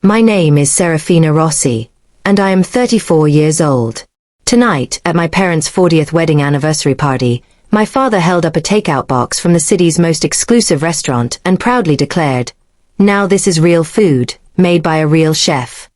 My name is Serafina Rossi, and I am 34 years old. Tonight, at my parents' 40th wedding anniversary party, my father held up a takeout box from the city's most exclusive restaurant and proudly declared, "Now this is real food, made by a real chef."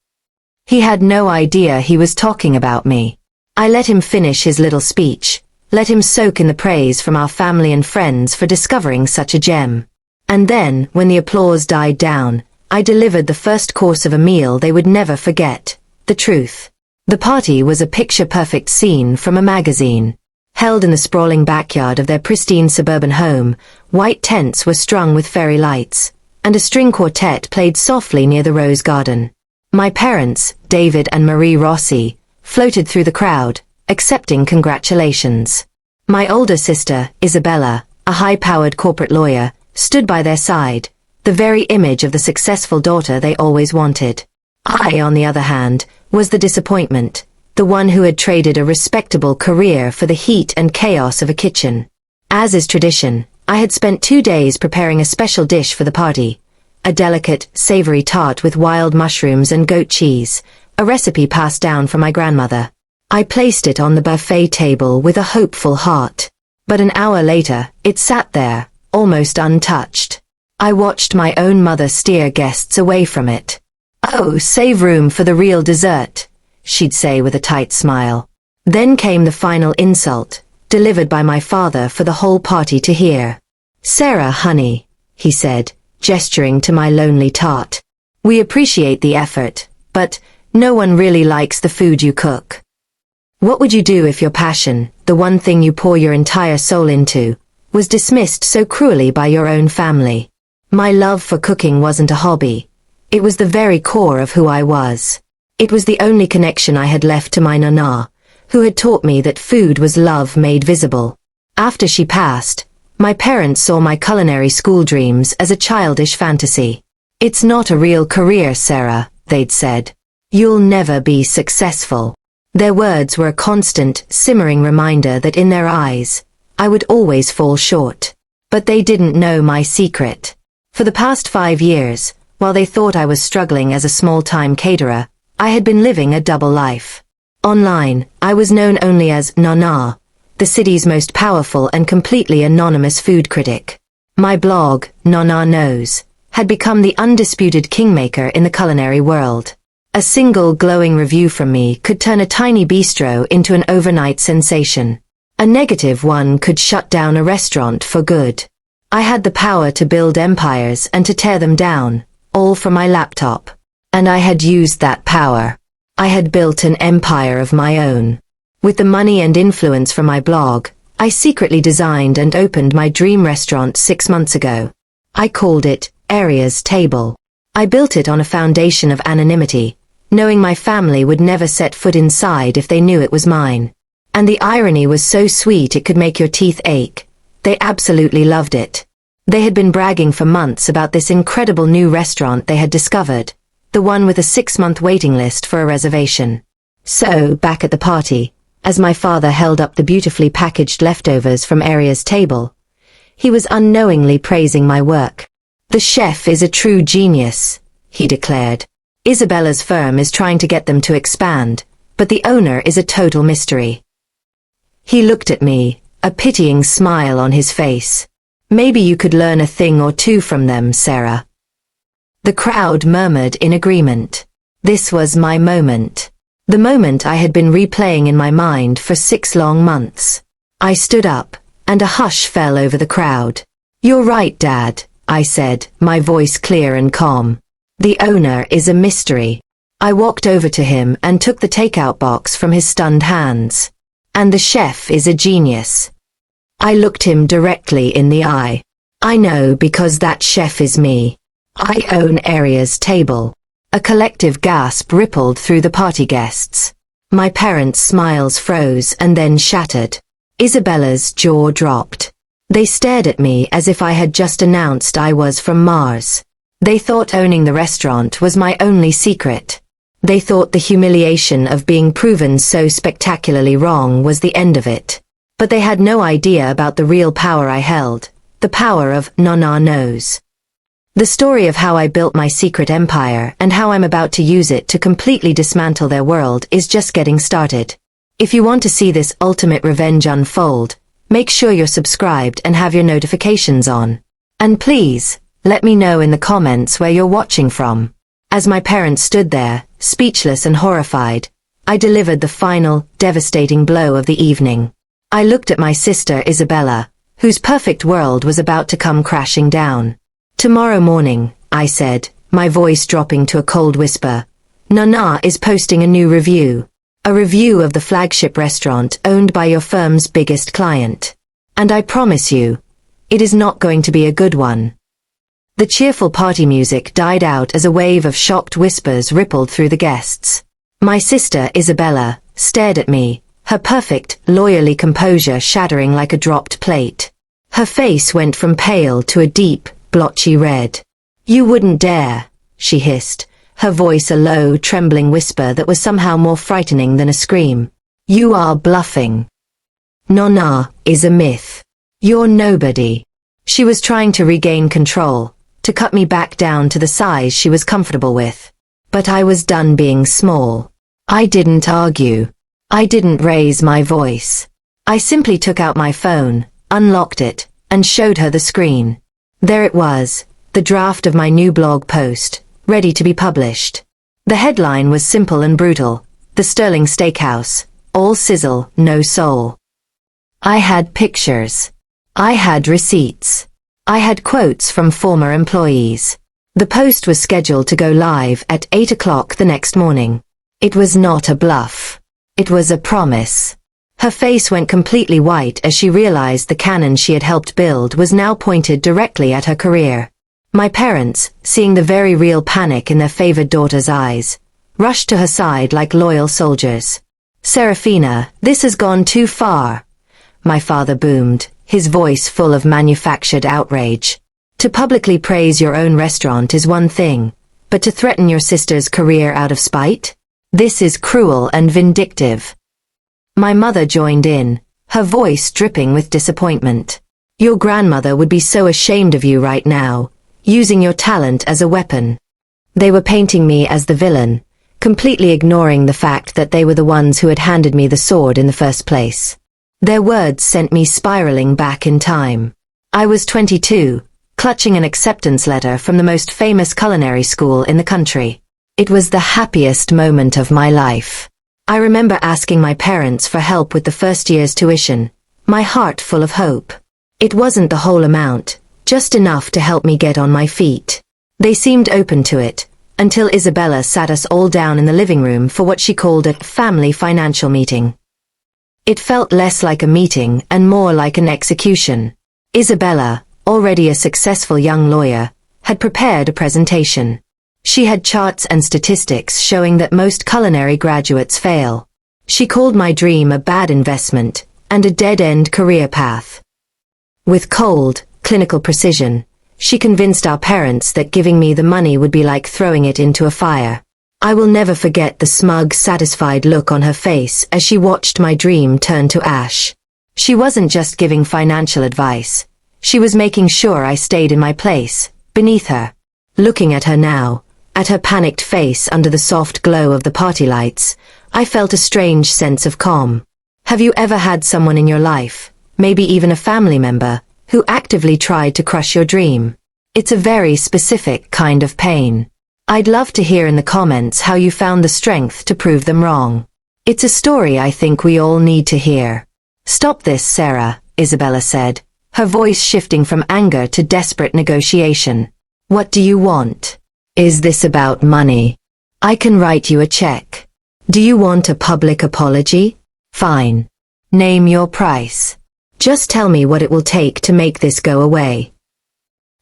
He had no idea he was talking about me. I let him finish his little speech, let him soak in the praise from our family and friends for discovering such a gem. And then, when the applause died down, I delivered the first course of a meal they would never forget, the truth. The party was a picture-perfect scene from a magazine. Held in the sprawling backyard of their pristine suburban home, white tents were strung with fairy lights, and a string quartet played softly near the rose garden. My parents, David and Marie Rossi, floated through the crowd, accepting congratulations. My older sister, Isabella, a high-powered corporate lawyer, stood by their side, the very image of the successful daughter they always wanted. I, on the other hand, was the disappointment, the one who had traded a respectable career for the heat and chaos of a kitchen. As is tradition, I had spent 2 days preparing a special dish for the party, a delicate, savory tart with wild mushrooms and goat cheese, a recipe passed down from my grandmother. I placed it on the buffet table with a hopeful heart. But an hour later, it sat there, almost untouched. I watched my own mother steer guests away from it. "Oh, save room for the real dessert," she'd say with a tight smile. Then came the final insult, delivered by my father for the whole party to hear. "Sarah, honey," he said, gesturing to my lonely tart. "We appreciate the effort, but no one really likes the food you cook. What would you do if your passion, the one thing you pour your entire soul into, was dismissed so cruelly by your own family?" My love for cooking wasn't a hobby. It was the very core of who I was. It was the only connection I had left to my nana, who had taught me that food was love made visible. After she passed, my parents saw my culinary school dreams as a childish fantasy. "It's not a real career, Sarah," they'd said. "You'll never be successful." Their words were a constant, simmering reminder that in their eyes, I would always fall short. But they didn't know my secret. For the past 5 years, while they thought I was struggling as a small-time caterer, I had been living a double life. Online, I was known only as Nana, the city's most powerful and completely anonymous food critic. My blog, Nana Knows, had become the undisputed kingmaker in the culinary world. A single glowing review from me could turn a tiny bistro into an overnight sensation. A negative one could shut down a restaurant for good. I had the power to build empires and to tear them down, all from my laptop. And I had used that power. I had built an empire of my own. With the money and influence from my blog, I secretly designed and opened my dream restaurant 6 months ago. I called it Aria's Table. I built it on a foundation of anonymity, knowing my family would never set foot inside if they knew it was mine. And the irony was so sweet it could make your teeth ache. They absolutely loved it. They had been bragging for months about this incredible new restaurant they had discovered, the one with a 6-month waiting list for a reservation. So, back at the party, as my father held up the beautifully packaged leftovers from Aria's Table, he was unknowingly praising my work. "The chef is a true genius," he declared. "Isabella's firm is trying to get them to expand, but the owner is a total mystery." He looked at me, a pitying smile on his face. "Maybe you could learn a thing or two from them, Sarah." The crowd murmured in agreement. This was my moment. The moment I had been replaying in my mind for 6 long months. I stood up, and a hush fell over the crowd. "You're right, Dad," I said, my voice clear and calm. "The owner is a mystery." I walked over to him and took the takeout box from his stunned hands. "And the chef is a genius." I looked him directly in the eye. "I know because that chef is me. I own Aria's Table." A collective gasp rippled through the party guests. My parents' smiles froze and then shattered. Isabella's jaw dropped. They stared at me as if I had just announced I was from Mars. They thought owning the restaurant was my only secret. They thought the humiliation of being proven so spectacularly wrong was the end of it. But they had no idea about the real power I held, the power of Nana Knows. The story of how I built my secret empire and how I'm about to use it to completely dismantle their world is just getting started. If you want to see this ultimate revenge unfold, make sure you're subscribed and have your notifications on. And please, let me know in the comments where you're watching from. As my parents stood there, speechless and horrified, I delivered the final, devastating blow of the evening. I looked at my sister Isabella, whose perfect world was about to come crashing down. Tomorrow morning, I said, my voice dropping to a cold whisper, Nana is posting a new review. A review of the flagship restaurant owned by your firm's biggest client. And I promise you, it is not going to be a good one. The cheerful party music died out as a wave of shocked whispers rippled through the guests. My sister Isabella stared at me, her perfect, lawyerly composure shattering like a dropped plate. Her face went from pale to a deep, blotchy red. You wouldn't dare, she hissed, her voice a low, trembling whisper that was somehow more frightening than a scream. You are bluffing. Nana is a myth. You're nobody. She was trying to regain control, to cut me back down to the size she was comfortable with. But I was done being small. I didn't argue. I didn't raise my voice. I simply took out my phone, unlocked it, and showed her the screen. There it was, the draft of my new blog post, ready to be published. The headline was simple and brutal, the Sterling Steakhouse, all sizzle, no soul. I had pictures. I had receipts. I had quotes from former employees. The post was scheduled to go live at 8 o'clock the next morning. It was not a bluff. It was a promise. Her face went completely white as she realized the cannon she had helped build was now pointed directly at her career. My parents, seeing the very real panic in their favored daughter's eyes, rushed to her side like loyal soldiers. Serafina, this has gone too far. My father boomed, his voice full of manufactured outrage. To publicly praise your own restaurant is one thing, but to threaten your sister's career out of spite? This is cruel and vindictive. My mother joined in, her voice dripping with disappointment. Your grandmother would be so ashamed of you right now, using your talent as a weapon. They were painting me as the villain, completely ignoring the fact that they were the ones who had handed me the sword in the first place. Their words sent me spiraling back in time. I was 22, clutching an acceptance letter from the most famous culinary school in the country. It was the happiest moment of my life. I remember asking my parents for help with the first year's tuition, my heart full of hope. It wasn't the whole amount, just enough to help me get on my feet. They seemed open to it, until Isabella sat us all down in the living room for what she called a family financial meeting. It felt less like a meeting and more like an execution. Isabella, already a successful young lawyer, had prepared a presentation. She had charts and statistics showing that most culinary graduates fail. She called my dream a bad investment and a dead-end career path. With cold, clinical precision, she convinced our parents that giving me the money would be like throwing it into a fire. I will never forget the smug, satisfied look on her face as she watched my dream turn to ash. She wasn't just giving financial advice. She was making sure I stayed in my place, beneath her. Looking at her now, at her panicked face under the soft glow of the party lights, I felt a strange sense of calm. Have you ever had someone in your life, maybe even a family member, who actively tried to crush your dream? It's a very specific kind of pain. I'd love to hear in the comments how you found the strength to prove them wrong. It's a story I think we all need to hear. Stop this, Sarah, Isabella said, her voice shifting from anger to desperate negotiation. What do you want? Is this about money? I can write you a check. Do you want a public apology? Fine. Name your price. Just tell me what it will take to make this go away.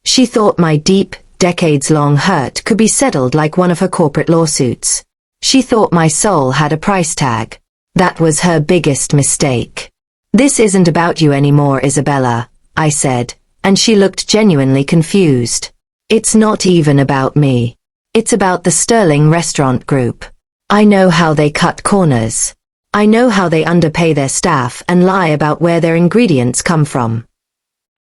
She thought my deep, decades-long hurt could be settled like one of her corporate lawsuits. She thought my soul had a price tag. That was her biggest mistake. This isn't about you anymore, Isabella, I said, and she looked genuinely confused. It's not even about me. It's about the Sterling Restaurant Group. I know how they cut corners. I know how they underpay their staff and lie about where their ingredients come from.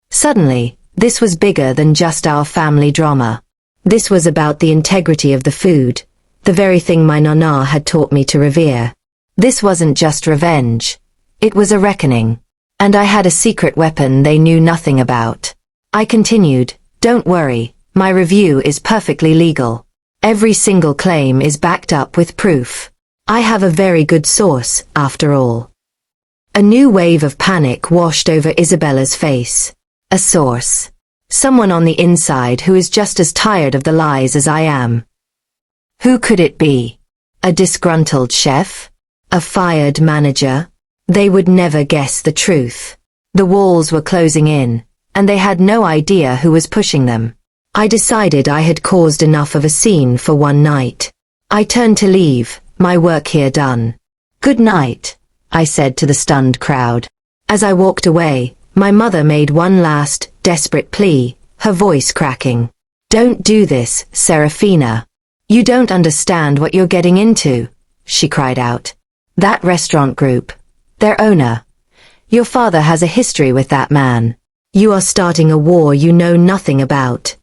Suddenly, This was bigger than just our family drama. This was about the integrity of the food, the very thing my nana had taught me to revere. This wasn't just revenge. It was a reckoning. And I had a secret weapon they knew nothing about. I continued, "Don't worry, my review is perfectly legal. Every single claim is backed up with proof. I have a very good source, after all." A new wave of panic washed over Isabella's face. A source. Someone on the inside who is just as tired of the lies as I am. Who could it be? A disgruntled chef? A fired manager? They would never guess the truth. The walls were closing in, and they had no idea who was pushing them. I decided I had caused enough of a scene for one night. I turned to leave, my work here done. "Good night," I said to the stunned crowd. As I walked away, my mother made one last, desperate plea, her voice cracking. "Don't do this, Serafina. You don't understand what you're getting into," she cried out. "That restaurant group, their owner. Your father has a history with that man. You are starting a war you know nothing about."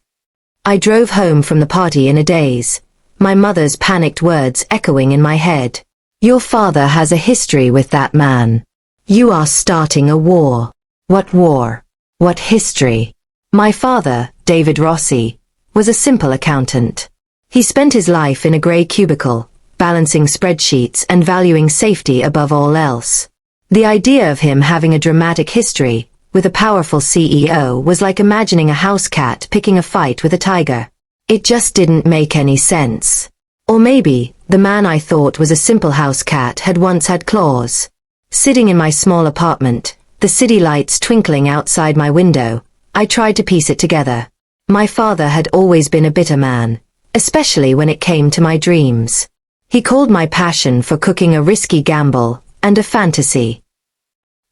I drove home from the party in a daze, my mother's panicked words echoing in my head. "Your father has a history with that man. You are starting a war. What war? What history?" My father, David Rossi, was a simple accountant. He spent his life in a grey cubicle, balancing spreadsheets and valuing safety above all else. The idea of him having a dramatic history with a powerful CEO was like imagining a house cat picking a fight with a tiger. It just didn't make any sense. Or maybe, the man I thought was a simple house cat had once had claws. Sitting in my small apartment, the city lights twinkling outside my window, I tried to piece it together. My father had always been a bitter man, especially when it came to my dreams. He called my passion for cooking a risky gamble and a fantasy.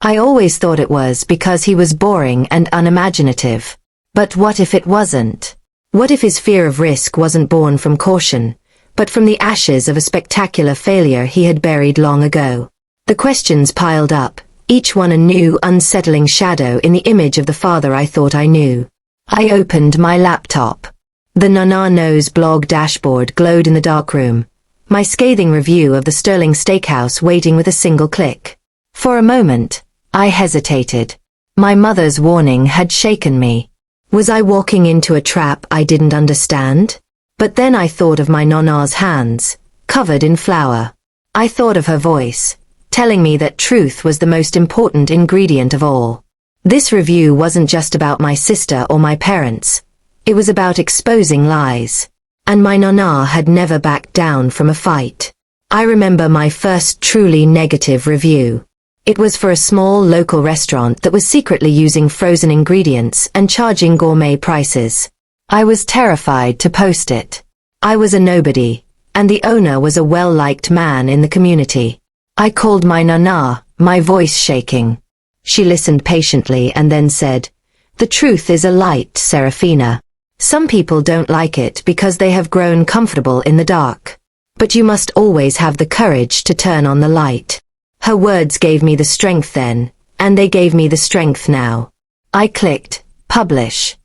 I always thought it was because he was boring and unimaginative. But what if it wasn't? What if his fear of risk wasn't born from caution, but from the ashes of a spectacular failure he had buried long ago? The questions piled up, each one a new, unsettling shadow in the image of the father I thought I knew. I opened my laptop. The Nana Knows blog dashboard glowed in the darkroom, my scathing review of the Sterling Steakhouse waiting with a single click. For a moment, I hesitated. My mother's warning had shaken me. Was I walking into a trap I didn't understand? But then I thought of my Nana's hands, covered in flour. I thought of her voice, telling me that truth was the most important ingredient of all. This review wasn't just about my sister or my parents. It was about exposing lies. And my Nana had never backed down from a fight. I remember my first truly negative review. It was for a small local restaurant that was secretly using frozen ingredients and charging gourmet prices. I was terrified to post it. I was a nobody, and the owner was a well-liked man in the community. I called my Nana, my voice shaking. She listened patiently and then said, "The truth is a light, Serafina. Some people don't like it because they have grown comfortable in the dark. But you must always have the courage to turn on the light." Her words gave me the strength then, and they gave me the strength now. I clicked, publish.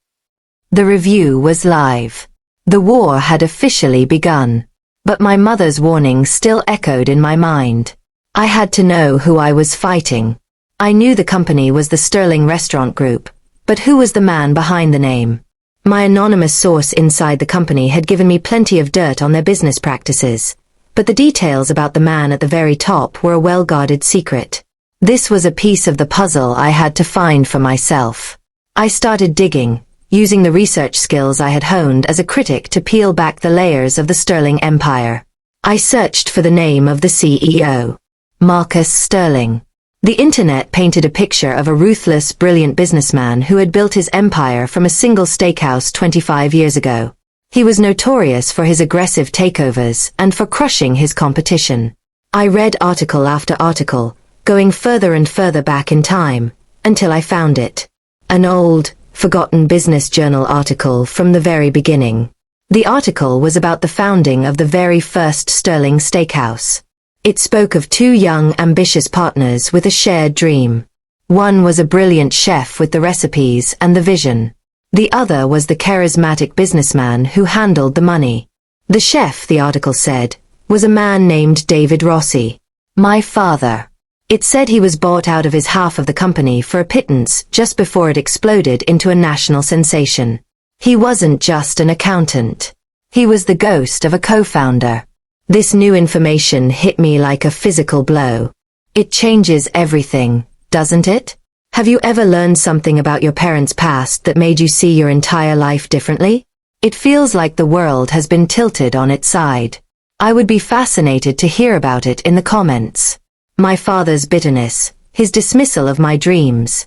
The review was live. The war had officially begun. But my mother's warning still echoed in my mind. I had to know who I was fighting. I knew the company was the Sterling Restaurant Group, but who was the man behind the name? My anonymous source inside the company had given me plenty of dirt on their business practices, but the details about the man at the very top were a well-guarded secret. This was a piece of the puzzle I had to find for myself. I started digging, using the research skills I had honed as a critic to peel back the layers of the Sterling Empire. I searched for the name of the CEO. Marcus Sterling. The internet painted a picture of a ruthless, brilliant businessman who had built his empire from a single steakhouse 25 years ago. He was notorious for his aggressive takeovers and for crushing his competition. I read article after article, going further and further back in time, until I found it. An old, forgotten business journal article from the very beginning. The article was about the founding of the very first Sterling Steakhouse. It spoke of two young, ambitious partners with a shared dream. One was a brilliant chef with the recipes and the vision. The other was the charismatic businessman who handled the money. The chef, the article said, was a man named David Rossi. My father. It said he was bought out of his half of the company for a pittance just before it exploded into a national sensation. He wasn't just an accountant. He was the ghost of a co-founder. This new information hit me like a physical blow. It changes everything, doesn't it? Have you ever learned something about your parents' past that made you see your entire life differently? It feels like the world has been tilted on its side. I would be fascinated to hear about it in the comments. My father's bitterness, his dismissal of my dreams.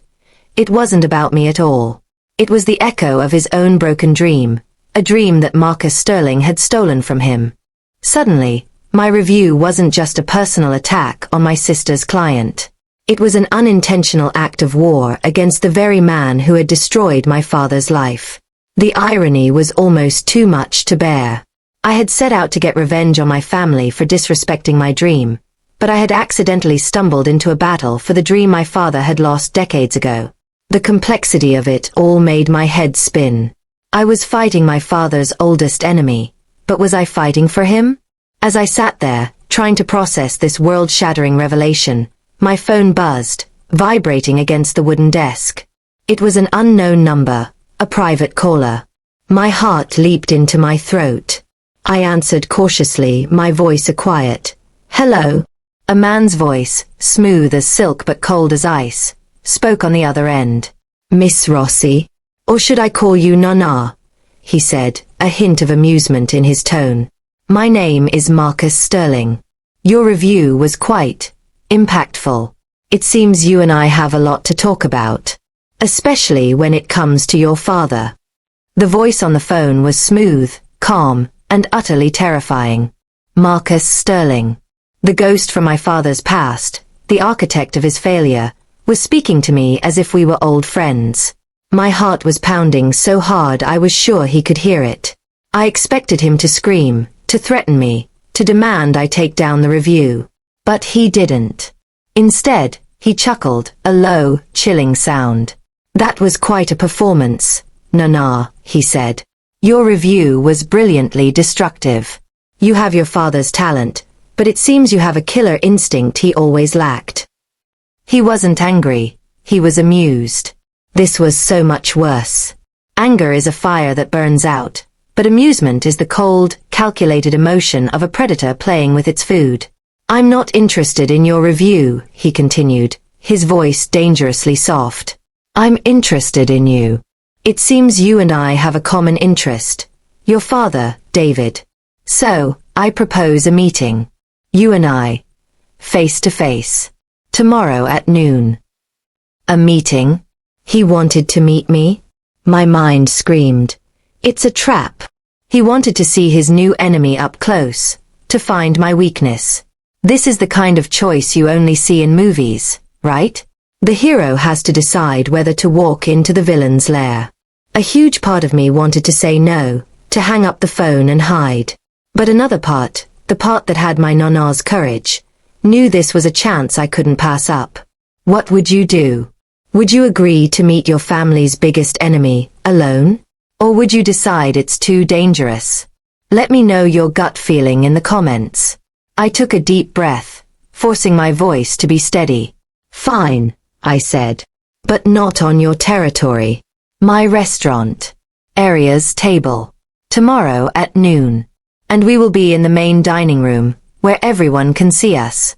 It wasn't about me at all. It was the echo of his own broken dream, a dream that Marcus Sterling had stolen from him. Suddenly, my review wasn't just a personal attack on my sister's client. It was an unintentional act of war against the very man who had destroyed my father's life. The irony was almost too much to bear. I had set out to get revenge on my family for disrespecting my dream, but I had accidentally stumbled into a battle for the dream my father had lost decades ago. The complexity of it all made my head spin. I was fighting my father's oldest enemy, but was I fighting for him? As I sat there, trying to process this world-shattering revelation, my phone buzzed, vibrating against the wooden desk. It was an unknown number, a private caller. My heart leaped into my throat. I answered cautiously, my voice a quiet, "Hello." A man's voice, smooth as silk but cold as ice, spoke on the other end. "Miss Rossi? Or should I call you Nana?" he said, a hint of amusement in his tone. "My name is Marcus Sterling. Your review was quite impactful. It seems you and I have a lot to talk about, especially when it comes to your father." The voice on the phone was smooth, calm, and utterly terrifying. Marcus Sterling. The ghost from my father's past, the architect of his failure, was speaking to me as if we were old friends. My heart was pounding so hard I was sure he could hear it. I expected him to scream, to threaten me, to demand I take down the review. But he didn't. Instead, he chuckled, a low, chilling sound. "That was quite a performance, Nana," he said. "Your review was brilliantly destructive. You have your father's talent, but it seems you have a killer instinct he always lacked." He wasn't angry, he was amused. This was so much worse. Anger is a fire that burns out, but amusement is the cold, calculated emotion of a predator playing with its food. "I'm not interested in your review," he continued, his voice dangerously soft. "I'm interested in you. It seems you and I have a common interest. Your father, David. So, I propose a meeting. You and I. Face to face. Tomorrow at noon." A meeting? He wanted to meet me? My mind screamed. It's a trap. He wanted to see his new enemy up close, to find my weakness. This is the kind of choice you only see in movies, right? The hero has to decide whether to walk into the villain's lair. A huge part of me wanted to say no, to hang up the phone and hide. But another part, the part that had my Nana's courage, knew this was a chance I couldn't pass up. What would you do? Would you agree to meet your family's biggest enemy, alone? Or would you decide it's too dangerous? Let me know your gut feeling in the comments. I took a deep breath, forcing my voice to be steady. "Fine," I said. "But not on your territory. My restaurant. Area's table. Tomorrow at noon. And we will be in the main dining room, where everyone can see us."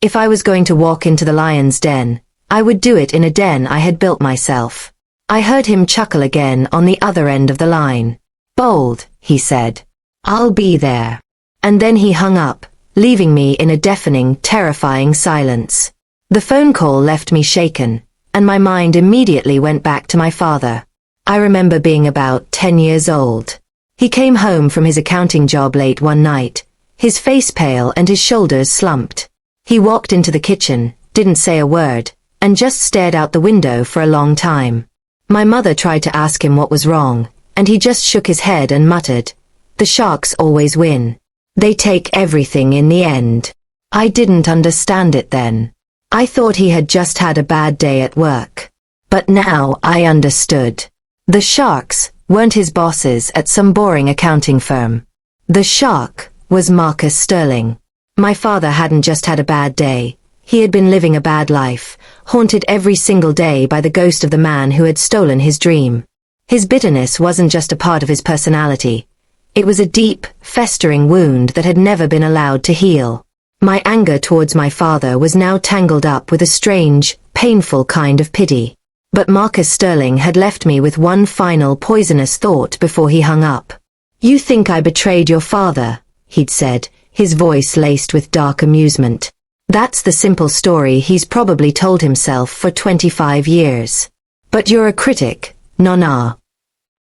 If I was going to walk into the lion's den, I would do it in a den I had built myself. I heard him chuckle again on the other end of the line. "Bold," he said. "I'll be there." And then he hung up, leaving me in a deafening, terrifying silence. The phone call left me shaken, and my mind immediately went back to my father. I remember being about 10 years old. He came home from his accounting job late one night, his face pale and his shoulders slumped. He walked into the kitchen, didn't say a word, and just stared out the window for a long time. My mother tried to ask him what was wrong, and he just shook his head and muttered, "The sharks always win. They take everything in the end." I didn't understand it then. I thought he had just had a bad day at work. But now I understood. The sharks weren't his bosses at some boring accounting firm. The shark was Marcus Sterling. My father hadn't just had a bad day. He had been living a bad life, haunted every single day by the ghost of the man who had stolen his dream. His bitterness wasn't just a part of his personality. It was a deep, festering wound that had never been allowed to heal. My anger towards my father was now tangled up with a strange, painful kind of pity. But Marcus Sterling had left me with one final poisonous thought before he hung up. "You think I betrayed your father," he'd said, his voice laced with dark amusement. "That's the simple story he's probably told himself for 25 years. But you're a critic, Nonna.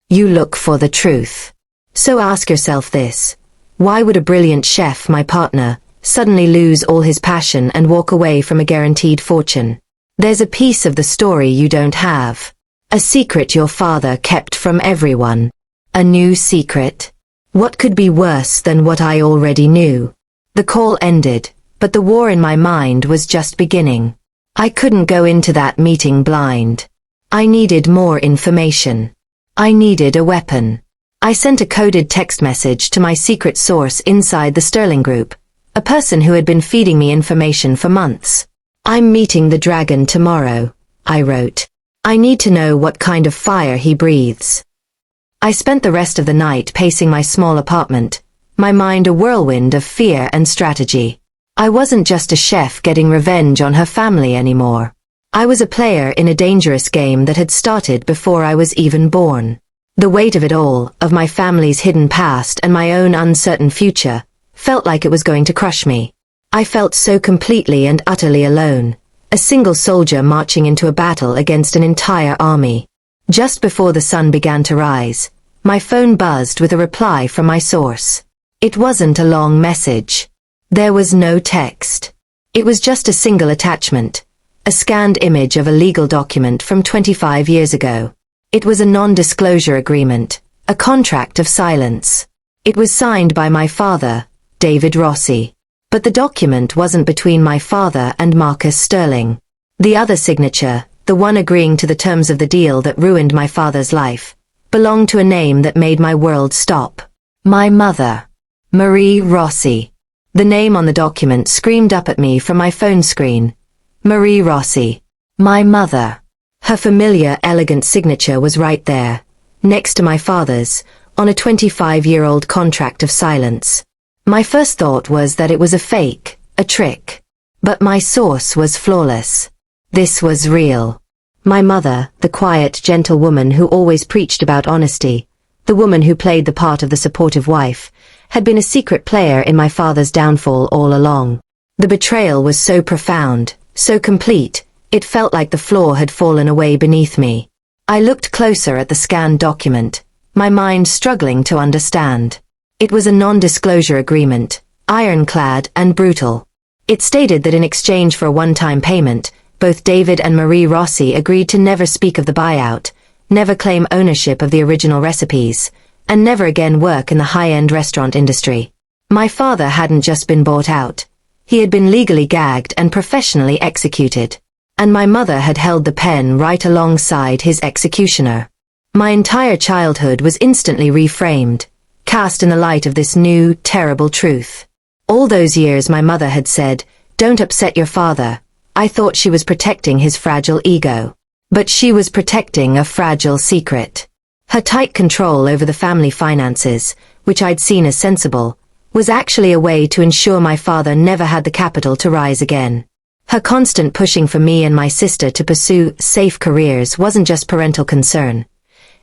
You look for the truth. So ask yourself this. Why would a brilliant chef, my partner, suddenly lose all his passion and walk away from a guaranteed fortune? There's a piece of the story you don't have. A secret your father kept from everyone. A new secret. What could be worse than what I already knew?" The call ended, but the war in my mind was just beginning. I couldn't go into that meeting blind. I needed more information. I needed a weapon. I sent a coded text message to my secret source inside the Sterling Group, a person who had been feeding me information for months. "I'm meeting the dragon tomorrow," I wrote. "I need to know what kind of fire he breathes." I spent the rest of the night pacing my small apartment, my mind a whirlwind of fear and strategy. I wasn't just a chef getting revenge on her family anymore. I was a player in a dangerous game that had started before I was even born. The weight of it all, of my family's hidden past and my own uncertain future, felt like it was going to crush me. I felt so completely and utterly alone, a single soldier marching into a battle against an entire army. Just before the sun began to rise, my phone buzzed with a reply from my source. It wasn't a long message. There was no text. It was just a single attachment, a scanned image of a legal document from 25 years ago. It was a non-disclosure agreement, a contract of silence. It was signed by my father, David Rossi. But the document wasn't between my father and Marcus Sterling. The other signature, the one agreeing to the terms of the deal that ruined my father's life, belonged to a name that made my world stop. My mother. Marie Rossi. The name on the document screamed up at me from my phone screen. Marie Rossi. My mother. Her familiar, elegant signature was right there, next to my father's, on a 25-year-old contract of silence. My first thought was that it was a fake, a trick. But my source was flawless. This was real. My mother, the quiet, gentle woman who always preached about honesty, the woman who played the part of the supportive wife, had been a secret player in my father's downfall all along. The betrayal was so profound, so complete, it felt like the floor had fallen away beneath me. I looked closer at the scanned document, my mind struggling to understand. It was a non-disclosure agreement, ironclad and brutal. It stated that in exchange for a one-time payment, both David and Marie Rossi agreed to never speak of the buyout, never claim ownership of the original recipes, and never again work in the high-end restaurant industry. My father hadn't just been bought out. He had been legally gagged and professionally executed. And my mother had held the pen right alongside his executioner. My entire childhood was instantly reframed, cast in the light of this new, terrible truth. All those years my mother had said, "Don't upset your father." I thought she was protecting his fragile ego. But she was protecting a fragile secret. Her tight control over the family finances, which I'd seen as sensible, was actually a way to ensure my father never had the capital to rise again. Her constant pushing for me and my sister to pursue safe careers wasn't just parental concern.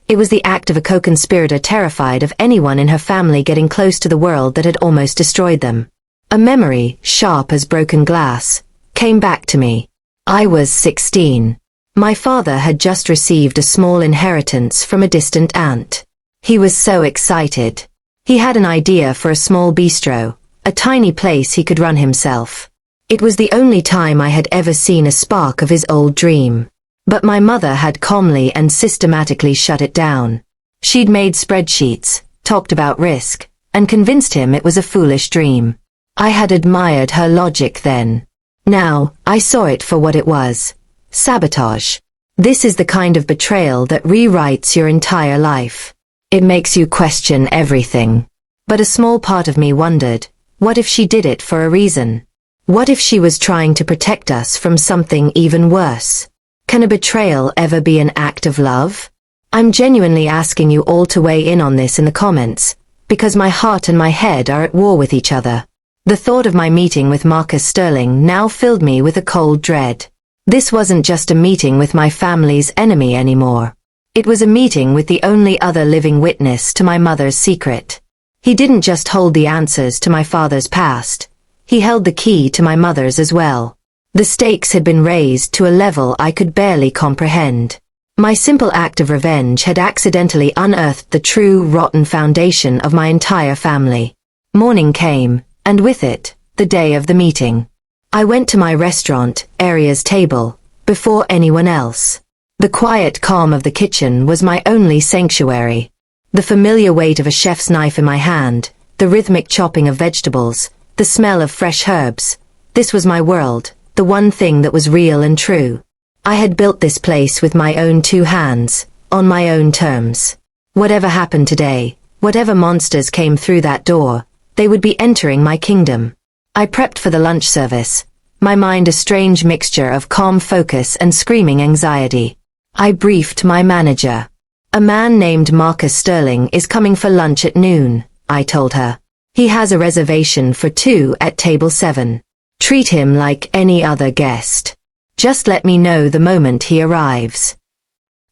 It was the act of a co-conspirator terrified of anyone in her family getting close to the world that had almost destroyed them. A memory, sharp as broken glass, came back to me. I was 16. My father had just received a small inheritance from a distant aunt. He was so excited. He had an idea for a small bistro, a tiny place he could run himself. It was the only time I had ever seen a spark of his old dream. But my mother had calmly and systematically shut it down. She'd made spreadsheets, talked about risk, and convinced him it was a foolish dream. I had admired her logic then. Now, I saw it for what it was. Sabotage. This is the kind of betrayal that rewrites your entire life. It makes you question everything. But a small part of me wondered, what if she did it for a reason? What if she was trying to protect us from something even worse? Can a betrayal ever be an act of love? I'm genuinely asking you all to weigh in on this in the comments, because my heart and my head are at war with each other. The thought of my meeting with Marcus Sterling now filled me with a cold dread. This wasn't just a meeting with my family's enemy anymore. It was a meeting with the only other living witness to my mother's secret. He didn't just hold the answers to my father's past. He held the key to my mother's as well. The stakes had been raised to a level I could barely comprehend. My simple act of revenge had accidentally unearthed the true rotten foundation of my entire family. Morning came, and with it, the day of the meeting. I went to my restaurant, Aria's table, before anyone else. The quiet calm of the kitchen was my only sanctuary. The familiar weight of a chef's knife in my hand, the rhythmic chopping of vegetables, the smell of fresh herbs. This was my world, the one thing that was real and true. I had built this place with my own two hands, on my own terms. Whatever happened today, whatever monsters came through that door, they would be entering my kingdom. I prepped for the lunch service, my mind a strange mixture of calm focus and screaming anxiety. I briefed my manager. A man named Marcus Sterling is coming for lunch at noon, I told her. He has a reservation for 2 at table 7. Treat him like any other guest. Just let me know the moment he arrives.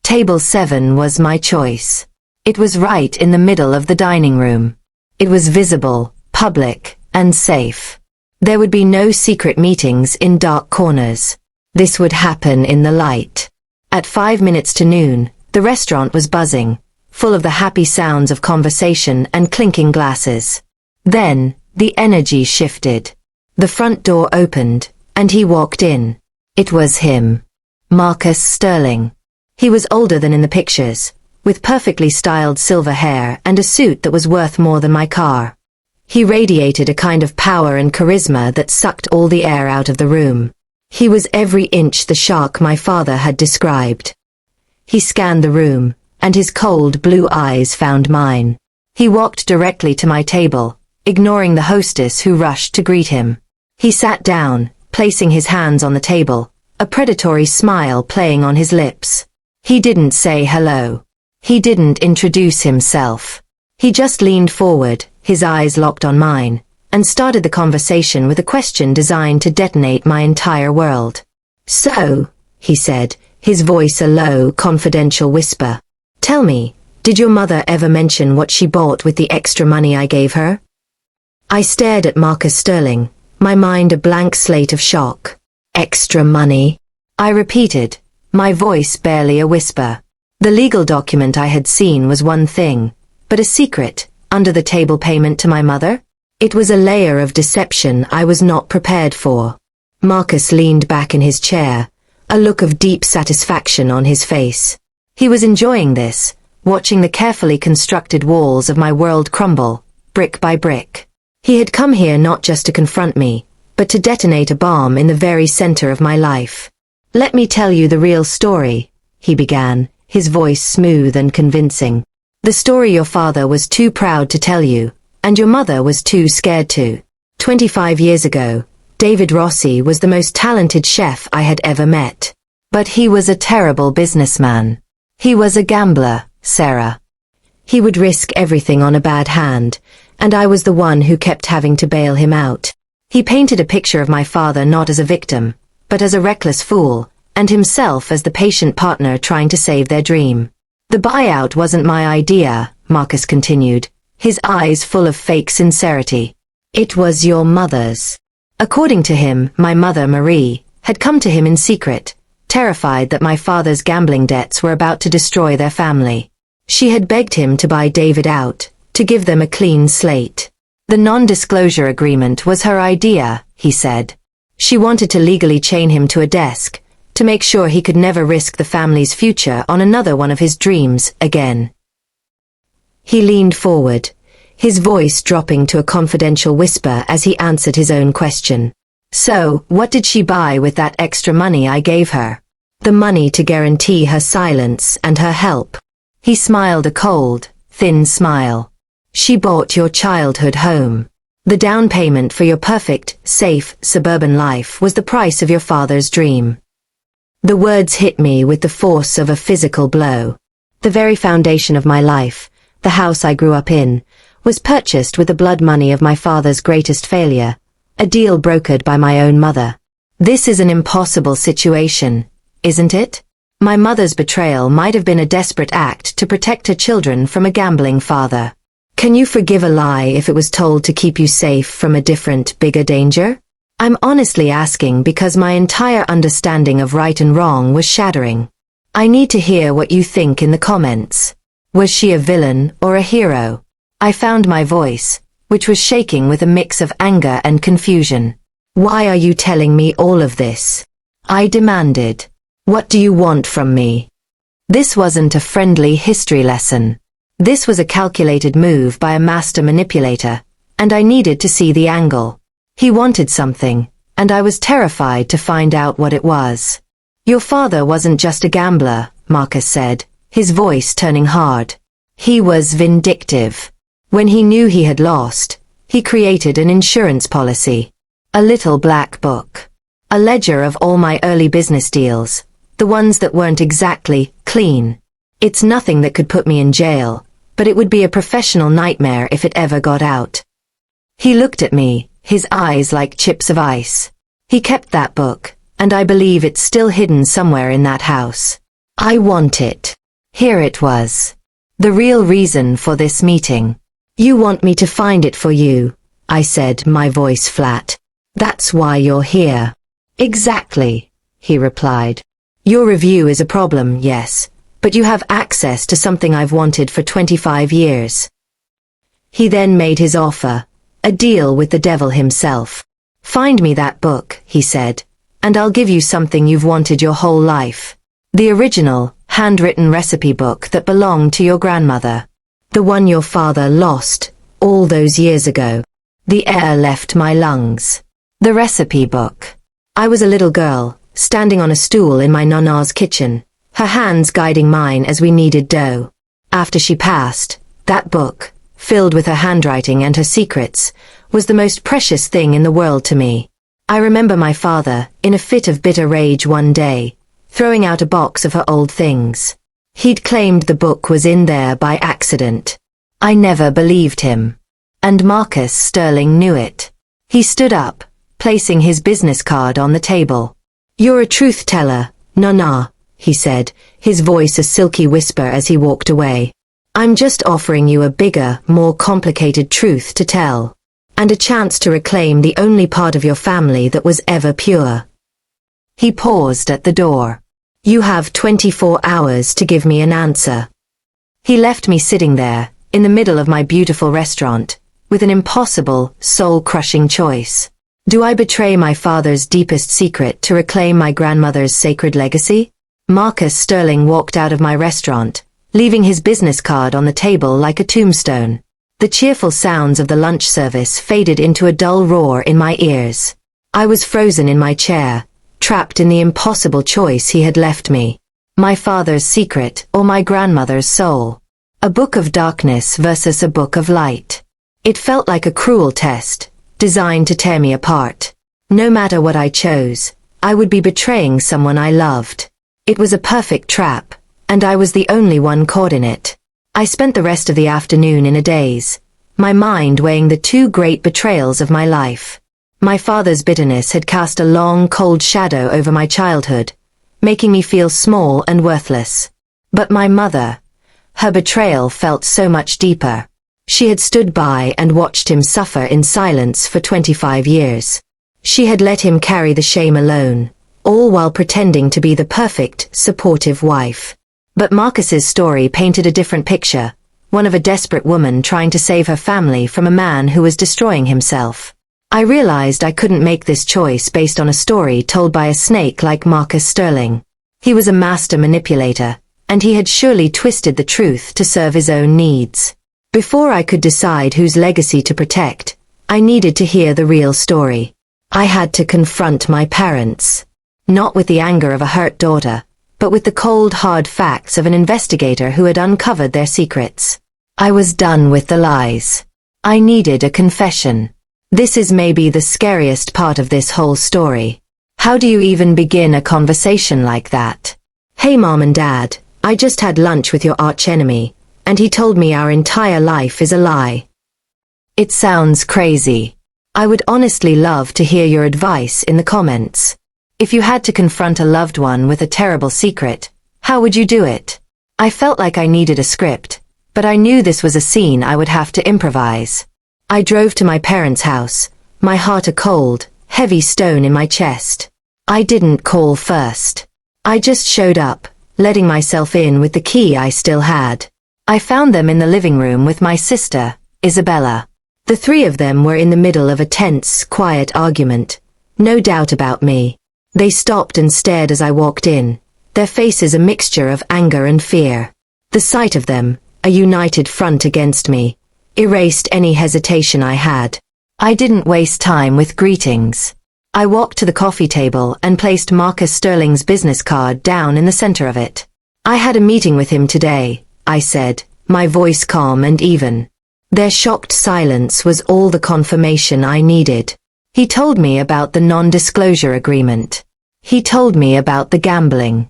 Table 7 was my choice. It was right in the middle of the dining room. It was visible, public, and safe. There would be no secret meetings in dark corners. This would happen in the light. At 5 minutes to noon, the restaurant was buzzing, full of the happy sounds of conversation and clinking glasses. Then, the energy shifted. The front door opened, and he walked in. It was him. Marcus Sterling. He was older than in the pictures, with perfectly styled silver hair and a suit that was worth more than my car. He radiated a kind of power and charisma that sucked all the air out of the room. He was every inch the shark my father had described. He scanned the room, and his cold blue eyes found mine. He walked directly to my table, ignoring the hostess who rushed to greet him. He sat down, placing his hands on the table, a predatory smile playing on his lips. He didn't say hello. He didn't introduce himself. He just leaned forward, his eyes locked on mine, and started the conversation with a question designed to detonate my entire world. "So," he said, his voice a low, confidential whisper. "Tell me, did your mother ever mention what she bought with the extra money I gave her?" I stared at Marcus Sterling, my mind a blank slate of shock. "Extra money?" I repeated, my voice barely a whisper. The legal document I had seen was one thing, but a secret, under-the-table payment to my mother? It was a layer of deception I was not prepared for. Marcus leaned back in his chair, a look of deep satisfaction on his face. He was enjoying this, watching the carefully constructed walls of my world crumble, brick by brick. He had come here not just to confront me, but to detonate a bomb in the very center of my life. "Let me tell you the real story," he began, his voice smooth and convincing. "The story your father was too proud to tell you, and your mother was too scared to. 25 years ago, David Rossi was the most talented chef I had ever met. But he was a terrible businessman. He was a gambler, Sarah. He would risk everything on a bad hand, and I was the one who kept having to bail him out. He painted a picture of my father not as a victim, but as a reckless fool, and himself as the patient partner trying to save their dream. The buyout wasn't my idea," Marcus continued, his eyes full of fake sincerity. "It was your mother's." According to him, my mother, Marie, had come to him in secret, terrified that my father's gambling debts were about to destroy their family. She had begged him to buy David out, to give them a clean slate. The non-disclosure agreement was her idea, he said. She wanted to legally chain him to a desk, to make sure he could never risk the family's future on another one of his dreams again. He leaned forward, his voice dropping to a confidential whisper as he answered his own question. "So, what did she buy with that extra money I gave her?" The money to guarantee her silence and her help. He smiled a cold, thin smile. She bought your childhood home. The down payment for your perfect, safe, suburban life was the price of your father's dream. The words hit me with the force of a physical blow. The very foundation of my life, the house I grew up in, was purchased with the blood money of my father's greatest failure, a deal brokered by my own mother. This is an impossible situation, isn't it? My mother's betrayal might have been a desperate act to protect her children from a gambling father. Can you forgive a lie if it was told to keep you safe from a different, bigger danger? I'm honestly asking because my entire understanding of right and wrong was shattering. I need to hear what you think in the comments. Was she a villain or a hero? I found my voice, which was shaking with a mix of anger and confusion. Why are you telling me all of this? I demanded. What do you want from me? This wasn't a friendly history lesson. This was a calculated move by a master manipulator, and I needed to see the angle. He wanted something, and I was terrified to find out what it was. Your father wasn't just a gambler, Marcus said, his voice turning hard. He was vindictive. When he knew he had lost, he created an insurance policy. A little black book. A ledger of all my early business deals, the ones that weren't exactly clean. It's nothing that could put me in jail, but it would be a professional nightmare if it ever got out. He looked at me, his eyes like chips of ice. He kept that book, and I believe it's still hidden somewhere in that house. I want it. Here it was. The real reason for this meeting. You want me to find it for you, I said, my voice flat. That's why you're here. Exactly, he replied. Your review is a problem, yes, but you have access to something I've wanted for 25 years. He then made his offer, a deal with the devil himself. Find me that book, he said, and I'll give you something you've wanted your whole life. The original, handwritten recipe book that belonged to your grandmother. The one your father lost, all those years ago. The air left my lungs. The recipe book. I was a little girl, standing on a stool in my nana's kitchen, her hands guiding mine as we kneaded dough. After she passed, that book, filled with her handwriting and her secrets, was the most precious thing in the world to me. I remember my father, in a fit of bitter rage one day, throwing out a box of her old things. He'd claimed the book was in there by accident. I never believed him. And Marcus Sterling knew it. He stood up, placing his business card on the table. You're a truth teller, Nana, he said, his voice a silky whisper as he walked away. I'm just offering you a bigger, more complicated truth to tell, and a chance to reclaim the only part of your family that was ever pure. He paused at the door. You have 24 hours to give me an answer. He left me sitting there, in the middle of my beautiful restaurant, with an impossible, soul-crushing choice. Do I betray my father's deepest secret to reclaim my grandmother's sacred legacy? Marcus Sterling walked out of my restaurant, leaving his business card on the table like a tombstone. The cheerful sounds of the lunch service faded into a dull roar in my ears. I was frozen in my chair, trapped in the impossible choice he had left me. My father's secret or my grandmother's soul. A book of darkness versus a book of light. It felt like a cruel test, designed to tear me apart. No matter what I chose, I would be betraying someone I loved. It was a perfect trap, and I was the only one caught in it. I spent the rest of the afternoon in a daze, my mind weighing the two great betrayals of my life. My father's bitterness had cast a long, cold shadow over my childhood, making me feel small and worthless. But my mother, her betrayal felt so much deeper. She had stood by and watched him suffer in silence for 25 years. She had let him carry the shame alone, all while pretending to be the perfect, supportive wife. But Marcus's story painted a different picture, one of a desperate woman trying to save her family from a man who was destroying himself. I realized I couldn't make this choice based on a story told by a snake like Marcus Sterling. He was a master manipulator, and he had surely twisted the truth to serve his own needs. Before I could decide whose legacy to protect, I needed to hear the real story. I had to confront my parents. Not with the anger of a hurt daughter, but with the cold, hard facts of an investigator who had uncovered their secrets. I was done with the lies. I needed a confession. This is maybe the scariest part of this whole story. How do you even begin a conversation like that? Hey Mom and Dad, I just had lunch with your archenemy, and he told me our entire life is a lie. It sounds crazy. I would honestly love to hear your advice in the comments. If you had to confront a loved one with a terrible secret, how would you do it? I felt like I needed a script, but I knew this was a scene I would have to improvise. I drove to my parents' house, my heart a cold, heavy stone in my chest. I didn't call first. I just showed up, letting myself in with the key I still had. I found them in the living room with my sister, Isabella. The three of them were in the middle of a tense, quiet argument. No doubt about me. They stopped and stared as I walked in, their faces a mixture of anger and fear. The sight of them, a united front against me, erased any hesitation I had. I didn't waste time with greetings. I walked to the coffee table and placed Marcus Sterling's business card down in the center of it. I had a meeting with him today, I said, my voice calm and even. Their shocked silence was all the confirmation I needed. He told me about the non-disclosure agreement. He told me about the gambling.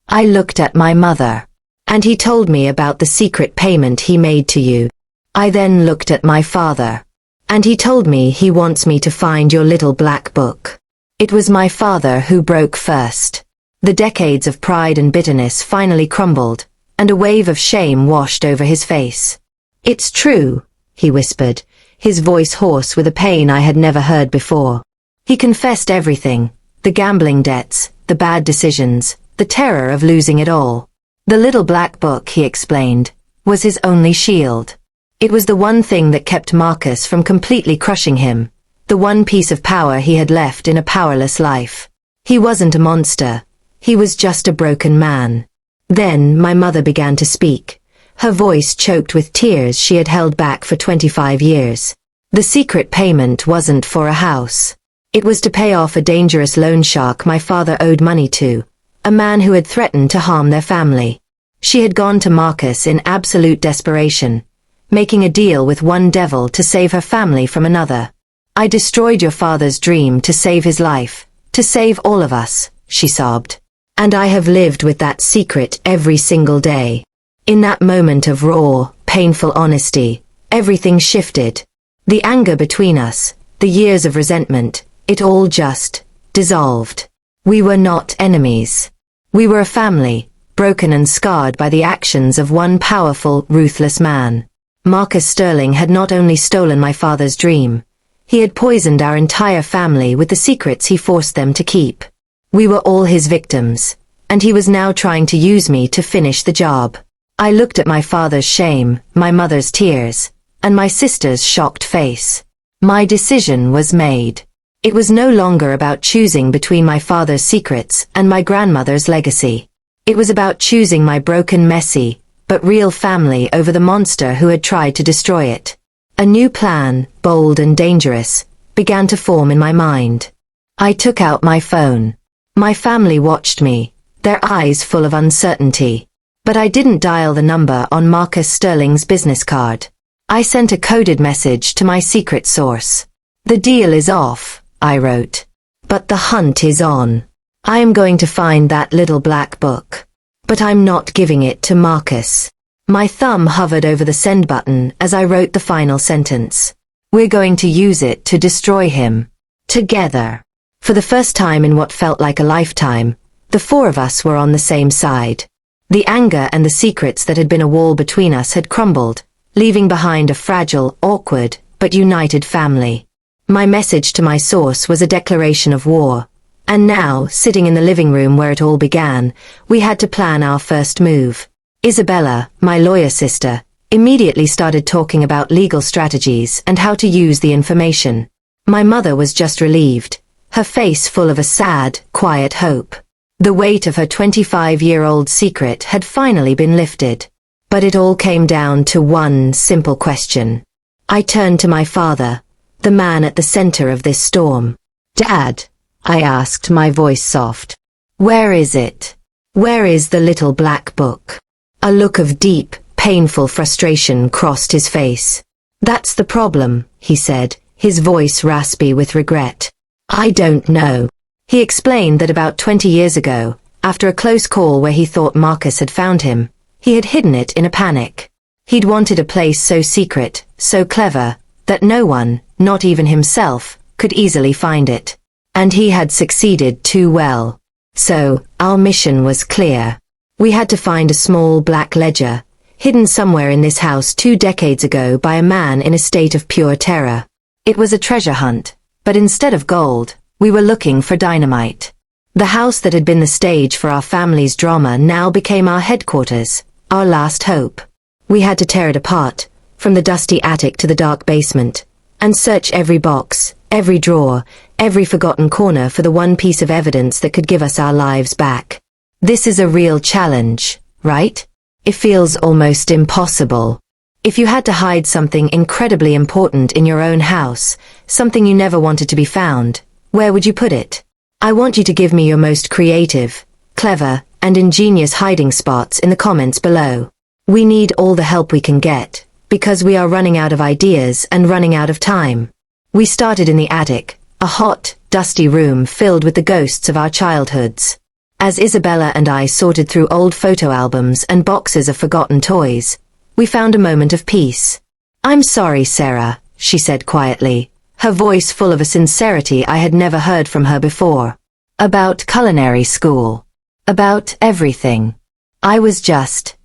I looked at my mother. And he told me about the secret payment he made to you. I then looked at my father. And he told me he wants me to find your little black book. It was my father who broke first. The decades of pride and bitterness finally crumbled, and a wave of shame washed over his face. It's true, he whispered, his voice hoarse with a pain I had never heard before. He confessed everything, the gambling debts, the bad decisions, the terror of losing it all. The little black book, he explained, was his only shield. It was the one thing that kept Marcus from completely crushing him, the one piece of power he had left in a powerless life. He wasn't a monster. He was just a broken man. Then my mother began to speak, her voice choked with tears she had held back for 25 years. The secret payment wasn't for a house. It was to pay off a dangerous loan shark my father owed money to, a man who had threatened to harm their family. She had gone to Marcus in absolute desperation, making a deal with one devil to save her family from another. I destroyed your father's dream to save his life, to save all of us, she sobbed. And I have lived with that secret every single day. In that moment of raw, painful honesty, everything shifted. The anger between us, the years of resentment, it all just dissolved. We were not enemies. We were a family, broken and scarred by the actions of one powerful, ruthless man. Marcus Sterling had not only stolen my father's dream, he had poisoned our entire family with the secrets he forced them to keep. We were all his victims, and he was now trying to use me to finish the job. I looked at my father's shame, my mother's tears, and my sister's shocked face. My decision was made. It was no longer about choosing between my father's secrets and my grandmother's legacy. It was about choosing my broken, messy, but real family over the monster who had tried to destroy it. A new plan, bold and dangerous, began to form in my mind. I took out my phone. My family watched me, their eyes full of uncertainty. But I didn't dial the number on Marcus Sterling's business card. I sent a coded message to my secret source. The deal is off, I wrote. But the hunt is on. I am going to find that little black book. But I'm not giving it to Marcus. My thumb hovered over the send button as I wrote the final sentence. We're going to use it to destroy him. Together. For the first time in what felt like a lifetime, the four of us were on the same side. The anger and the secrets that had been a wall between us had crumbled, leaving behind a fragile, awkward, but united family. My message to my source was a declaration of war. And now, sitting in the living room where it all began, we had to plan our first move. Isabella, my lawyer sister, immediately started talking about legal strategies and how to use the information. My mother was just relieved, her face full of a sad, quiet hope. The weight of her 25-year-old secret had finally been lifted. But it all came down to one simple question. I turned to my father, the man at the center of this storm. Dad, I asked, my voice soft. Where is it? Where is the little black book? A look of deep, painful frustration crossed his face. That's the problem, he said, his voice raspy with regret. I don't know. He explained that about 20 years ago, after a close call where he thought Marcus had found him, he had hidden it in a panic. He'd wanted a place so secret, so clever, that no one, not even himself, could easily find it. And he had succeeded too well. So, our mission was clear. We had to find a small black ledger, hidden somewhere in this house 2 decades ago by a man in a state of pure terror. It was a treasure hunt, but instead of gold, we were looking for dynamite. The house that had been the stage for our family's drama now became our headquarters, our last hope. We had to tear it apart, from the dusty attic to the dark basement, and search every box, every drawer, every forgotten corner for the one piece of evidence that could give us our lives back. This is a real challenge, right? It feels almost impossible. If you had to hide something incredibly important in your own house, something you never wanted to be found, where would you put it? I want you to give me your most creative, clever, and ingenious hiding spots in the comments below. We need all the help we can get, because we are running out of ideas and running out of time. We started in the attic, a hot, dusty room filled with the ghosts of our childhoods. As Isabella and I sorted through old photo albums and boxes of forgotten toys, we found a moment of peace. I'm sorry, Sarah, she said quietly, her voice full of a sincerity I had never heard from her before. About culinary school. About everything. I was just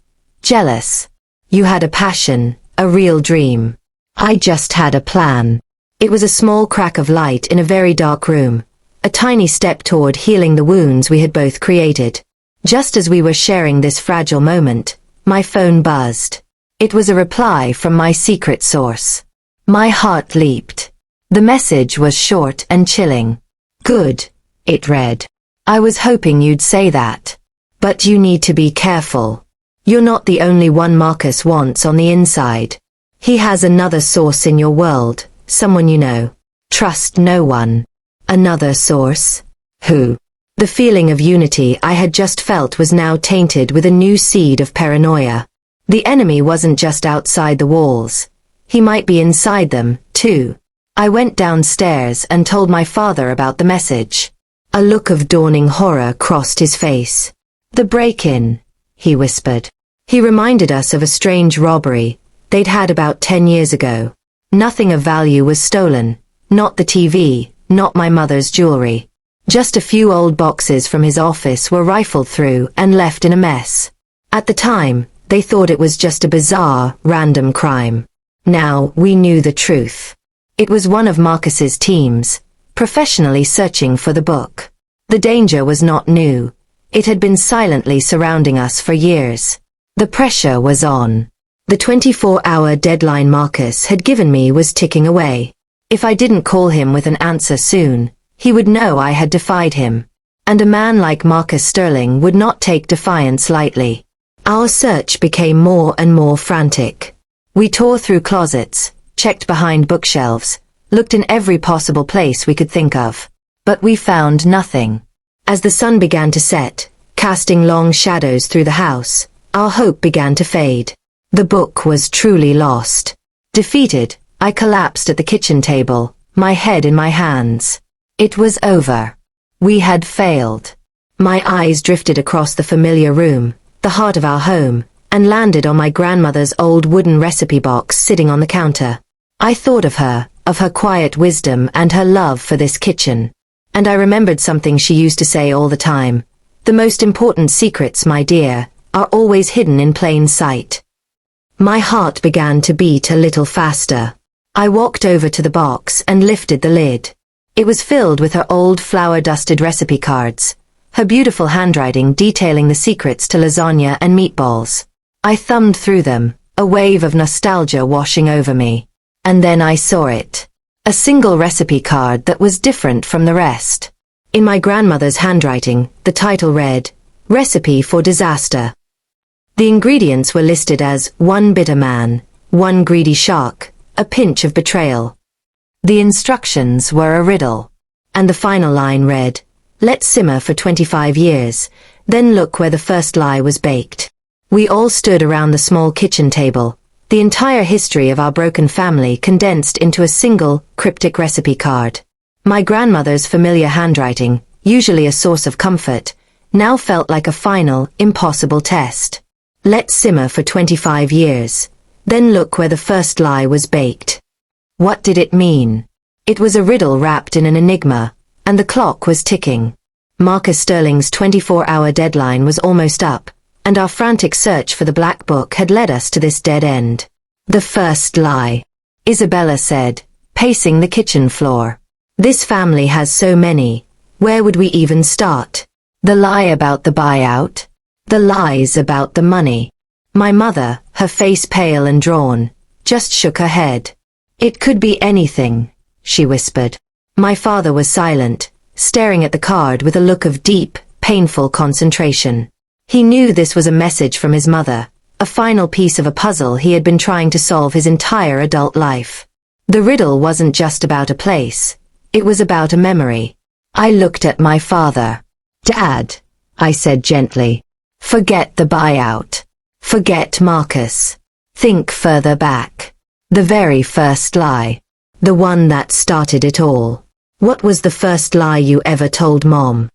jealous. You had a passion, a real dream. I just had a plan. It was a small crack of light in a very dark room, a tiny step toward healing the wounds we had both created. Just as we were sharing this fragile moment, my phone buzzed. It was a reply from my secret source. My heart leaped. The message was short and chilling. Good, it read. I was hoping you'd say that. But you need to be careful. You're not the only one Marcus wants on the inside. He has another source in your world, someone you know. Trust no one. Another source? Who? The feeling of unity I had just felt was now tainted with a new seed of paranoia. The enemy wasn't just outside the walls. He might be inside them, too. I went downstairs and told my father about the message. A look of dawning horror crossed his face. The break-in, he whispered. He reminded us of a strange robbery they'd had about 10 years ago. Nothing of value was stolen. Not the TV, not my mother's jewelry. Just a few old boxes from his office were rifled through and left in a mess. At the time, they thought it was just a bizarre, random crime. Now, we knew the truth. It was one of Marcus's teams, professionally searching for the book. The danger was not new. It had been silently surrounding us for years. The pressure was on. The 24-hour deadline Marcus had given me was ticking away. If I didn't call him with an answer soon, he would know I had defied him. And a man like Marcus Sterling would not take defiance lightly. Our search became more and more frantic. We tore through closets, checked behind bookshelves, looked in every possible place we could think of. But we found nothing. As the sun began to set, casting long shadows through the house, our hope began to fade. The book was truly lost. Defeated, I collapsed at the kitchen table, my head in my hands. It was over. We had failed. My eyes drifted across the familiar room, the heart of our home, and landed on my grandmother's old wooden recipe box sitting on the counter. I thought of her quiet wisdom and her love for this kitchen. And I remembered something she used to say all the time. The most important secrets, my dear, are always hidden in plain sight. My heart began to beat a little faster. I walked over to the box and lifted the lid. It was filled with her old flour-dusted recipe cards, her beautiful handwriting detailing the secrets to lasagna and meatballs. I thumbed through them, a wave of nostalgia washing over me. And then I saw it. A single recipe card that was different from the rest. In my grandmother's handwriting, the title read, Recipe for Disaster. The ingredients were listed as 1 bitter man, 1 greedy shark, a pinch of betrayal. The instructions were a riddle. And the final line read, let simmer for 25 years, Then look where the first lie was baked. We all stood around the small kitchen table, the entire history of our broken family condensed into a single, cryptic recipe card. My grandmother's familiar handwriting, usually a source of comfort, now felt like a final, impossible test. Let's simmer for 25 years. Then look where the first lie was baked. What did it mean? It was a riddle wrapped in an enigma, and the clock was ticking. Marcus Sterling's 24-hour deadline was almost up, and our frantic search for the black book had led us to this dead end. The first lie, Isabella said, pacing the kitchen floor. This family has so many. Where would we even start? The lie about the buyout? The lies about the money? My mother, her face pale and drawn, just shook her head. It could be anything, she whispered. My father was silent, staring at the card with a look of deep, painful concentration. He knew this was a message from his mother, a final piece of a puzzle he had been trying to solve his entire adult life. The riddle wasn't just about a place, it was about a memory. I looked at my father. Dad, I said gently, forget the buyout. Forget Marcus. Think further back. The very first lie. The one that started it all. What was the first lie you ever told Mom?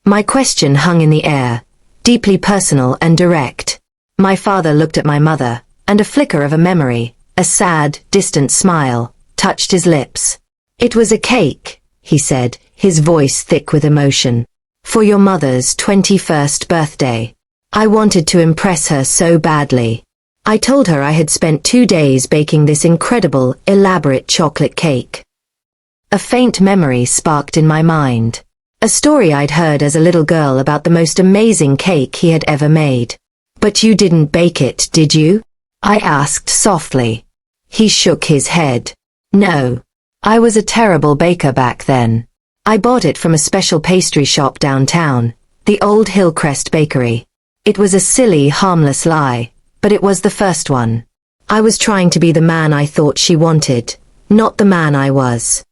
My question hung in the air, deeply personal and direct. My father looked at my mother, and a flicker of a memory, a sad, distant smile, touched his lips. It was a cake, he said, his voice thick with emotion. For your mother's 21st birthday. I wanted to impress her so badly. I told her I had spent 2 days baking this incredible, elaborate chocolate cake. A faint memory sparked in my mind. A story I'd heard as a little girl about the most amazing cake he had ever made. But you didn't bake it, did you? I asked softly. He shook his head. No. I was a terrible baker back then. I bought it from a special pastry shop downtown, the old Hillcrest Bakery. It was a silly, harmless lie, but it was the first one. I was trying to be the man I thought she wanted, not the man I was.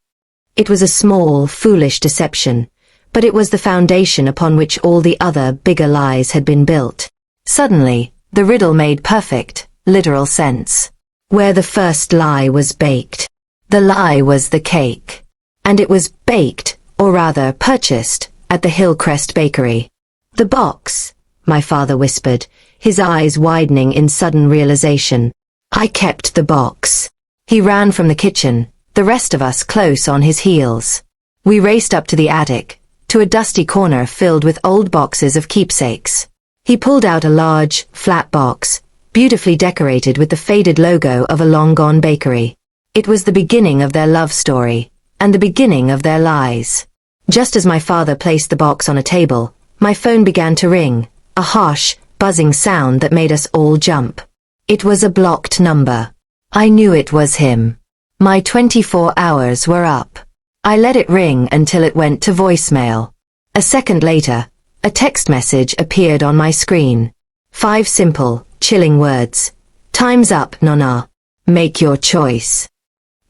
It was a small, foolish deception, but it was the foundation upon which all the other, bigger lies had been built. Suddenly, the riddle made perfect, literal sense. Where the first lie was baked. The lie was the cake. And it was baked, or rather purchased, at the Hillcrest Bakery. The box, my father whispered, his eyes widening in sudden realization. I kept the box. He ran from the kitchen, the rest of us close on his heels. We raced up to the attic, to a dusty corner filled with old boxes of keepsakes. He pulled out a large, flat box, beautifully decorated with the faded logo of a long-gone bakery. It was the beginning of their love story, and the beginning of their lies. Just as my father placed the box on a table, my phone began to ring, a harsh, buzzing sound that made us all jump. It was a blocked number. I knew it was him. My 24 hours were up. I let it ring until it went to voicemail. A second later, a text message appeared on my screen. 5 simple, chilling words. Time's up, Nonna. Make your choice.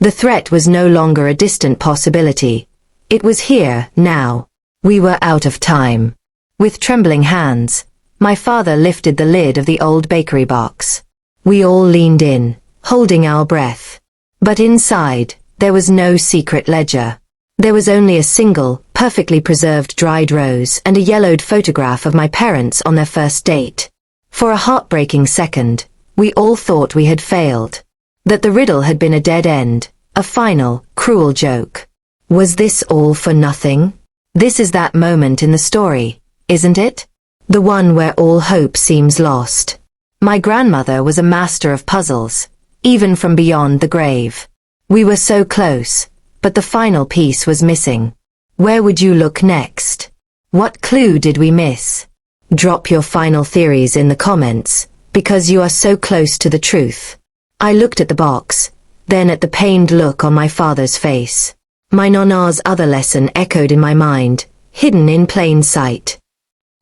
The threat was no longer a distant possibility. It was here, now. We were out of time. With trembling hands, my father lifted the lid of the old bakery box. We all leaned in, holding our breath. But inside, there was no secret ledger. There was only a single, perfectly preserved dried rose and a yellowed photograph of my parents on their first date. For a heartbreaking second, we all thought we had failed. That the riddle had been a dead end, a final, cruel joke. Was this all for nothing? This is that moment in the story, isn't it? The one where all hope seems lost. My grandmother was a master of puzzles, even from beyond the grave. We were so close, but the final piece was missing. Where would you look next? What clue did we miss? Drop your final theories in the comments, because you are so close to the truth. I looked at the box, then at the pained look on my father's face. My nonna's other lesson echoed in my mind, hidden in plain sight.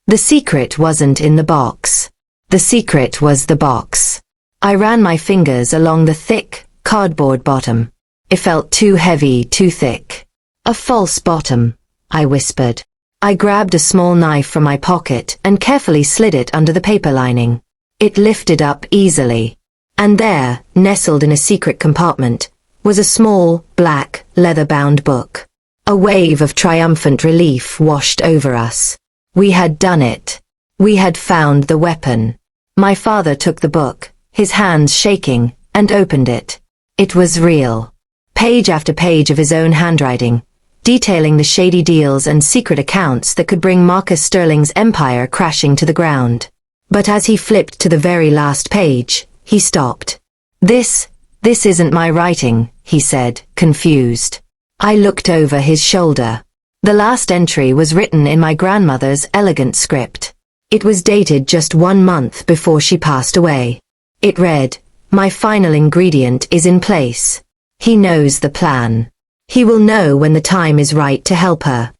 The secret wasn't in the box. The secret was the box. I ran my fingers along the thick, cardboard bottom. It felt too heavy, too thick. A false bottom, I whispered. I grabbed a small knife from my pocket and carefully slid it under the paper lining. It lifted up easily. And there, nestled in a secret compartment, was a small, black, leather-bound book. A wave of triumphant relief washed over us. We had done it. We had found the weapon. My father took the book, his hands shaking, and opened it. It was real. Page after page of his own handwriting, detailing the shady deals and secret accounts that could bring Marcus Sterling's empire crashing to the ground. But as he flipped to the very last page, he stopped. This isn't my writing, he said, confused. I looked over his shoulder. The last entry was written in my grandmother's elegant script. It was dated just 1 month before she passed away. It read, "My final ingredient is in place. He knows the plan. He will know when the time is right to help her."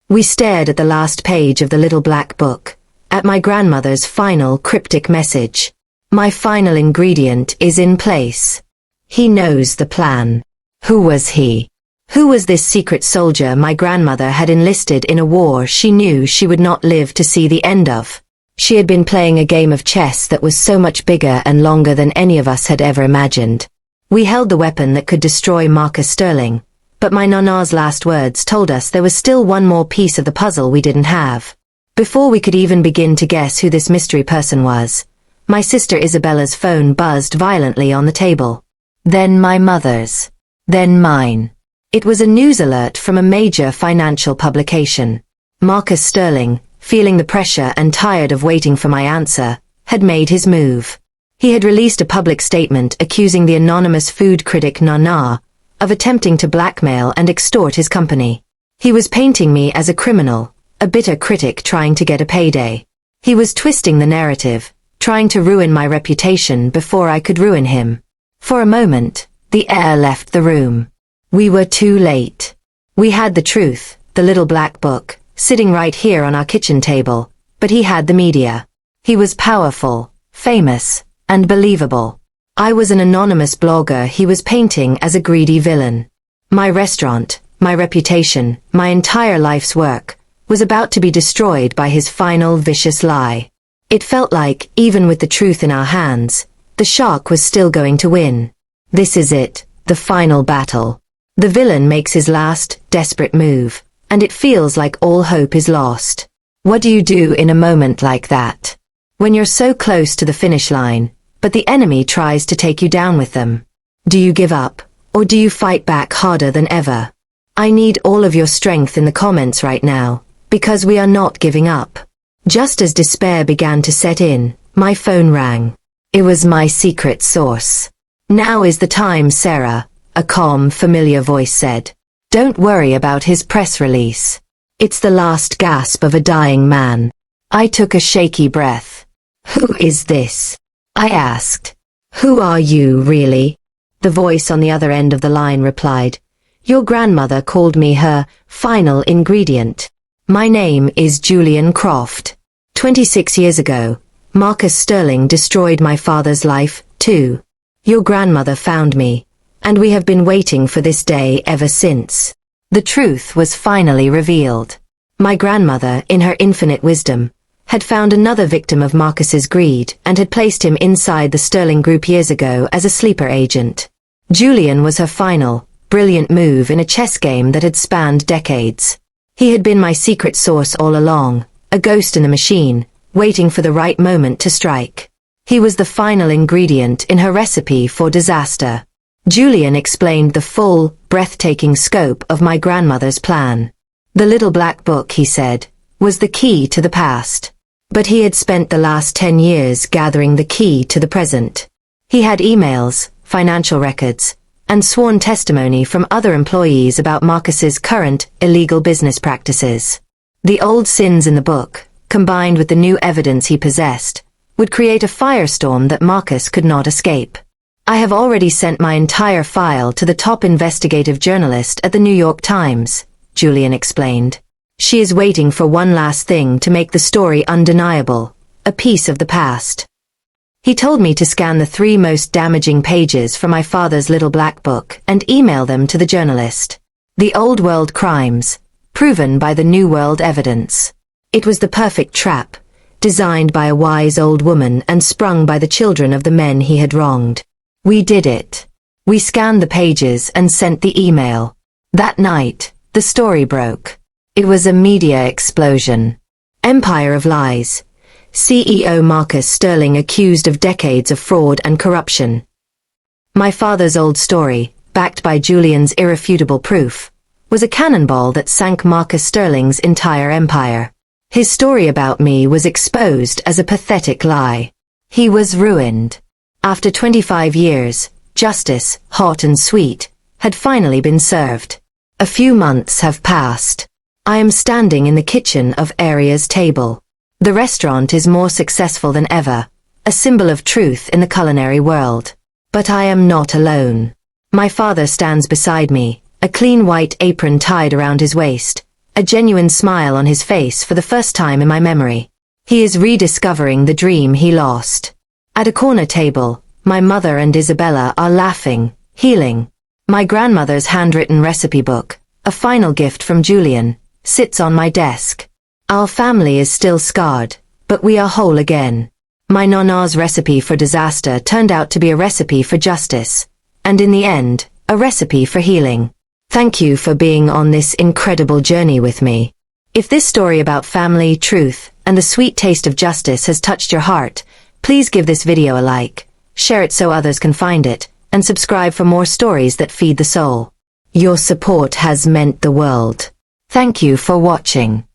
We stared at the last page of the little black book, at my grandmother's final cryptic message. My final ingredient is in place. He knows the plan. Who was he? Who was this secret soldier my grandmother had enlisted in a war she knew she would not live to see the end of? She had been playing a game of chess that was so much bigger and longer than any of us had ever imagined. We held the weapon that could destroy Marcus Sterling, but my nana's last words told us there was still one more piece of the puzzle we didn't have. Before we could even begin to guess who this mystery person was, my sister Isabella's phone buzzed violently on the table. Then my mother's. Then mine. It was a news alert from a major financial publication. Marcus Sterling, feeling the pressure and tired of waiting for my answer, had made his move. He had released a public statement accusing the anonymous food critic Nana of attempting to blackmail and extort his company. He was painting me as a criminal, a bitter critic trying to get a payday. He was twisting the narrative, trying to ruin my reputation before I could ruin him. For a moment, the air left the room. We were too late. We had the truth, the little black book, sitting right here on our kitchen table, but he had the media. He was powerful, famous, and believable. I was an anonymous blogger he was painting as a greedy villain. My restaurant, my reputation, my entire life's work, was about to be destroyed by his final vicious lie. It felt like, even with the truth in our hands, the shark was still going to win. This is it, the final battle. The villain makes his last, desperate move, and it feels like all hope is lost. What do you do in a moment like that? When you're so close to the finish line, but the enemy tries to take you down with them. Do you give up, or do you fight back harder than ever? I need all of your strength in the comments right now, because we are not giving up. Just as despair began to set in, my phone rang. It was my secret source. "Now is the time, Sarah," a calm, familiar voice said. "Don't worry about his press release. It's the last gasp of a dying man." I took a shaky breath. "Who is this?" I asked. "Who are you, really?" The voice on the other end of the line replied. "Your grandmother called me her final ingredient. My name is Julian Croft. 26 years ago, Marcus Sterling destroyed my father's life, too. Your grandmother found me, and we have been waiting for this day ever since." The truth was finally revealed. My grandmother, in her infinite wisdom, had found another victim of Marcus's greed and had placed him inside the Sterling Group years ago as a sleeper agent. Julian was her final, brilliant move in a chess game that had spanned decades. He had been my secret source all along, a ghost in the machine, waiting for the right moment to strike. He was the final ingredient in her recipe for disaster. Julian explained the full, breathtaking scope of my grandmother's plan. The little black book, he said, was the key to the past. But he had spent the last 10 years gathering the key to the present. He had emails, financial records, and sworn testimony from other employees about Marcus's current, illegal business practices. The old sins in the book, combined with the new evidence he possessed, would create a firestorm that Marcus could not escape. "I have already sent my entire file to the top investigative journalist at the New York Times," Julian explained. "She is waiting for one last thing to make the story undeniable, a piece of the past." He told me to scan the 3 most damaging pages from my father's little black book and email them to the journalist. The old world crimes, proven by the New World evidence. It was the perfect trap, designed by a wise old woman and sprung by the children of the men he had wronged. We did it. We scanned the pages and sent the email. That night, the story broke. It was a media explosion. Empire of Lies. CEO Marcus Sterling accused of decades of fraud and corruption. My father's old story, backed by Julian's irrefutable proof, was a cannonball that sank Marcus Sterling's entire empire. His story about me was exposed as a pathetic lie. He was ruined. After 25 years, justice, hot and sweet, had finally been served. A few months have passed. I am standing in the kitchen of Aria's table. The restaurant is more successful than ever, a symbol of truth in the culinary world. But I am not alone. My father stands beside me, a clean white apron tied around his waist, a genuine smile on his face for the first time in my memory. He is rediscovering the dream he lost. At a corner table, my mother and Isabella are laughing, healing. My grandmother's handwritten recipe book, a final gift from Julian, sits on my desk. Our family is still scarred, but we are whole again. My nonna's recipe for disaster turned out to be a recipe for justice, and in the end, a recipe for healing. Thank you for being on this incredible journey with me. If this story about family, truth, and the sweet taste of justice has touched your heart, please give this video a like, share it so others can find it, and subscribe for more stories that feed the soul. Your support has meant the world. Thank you for watching.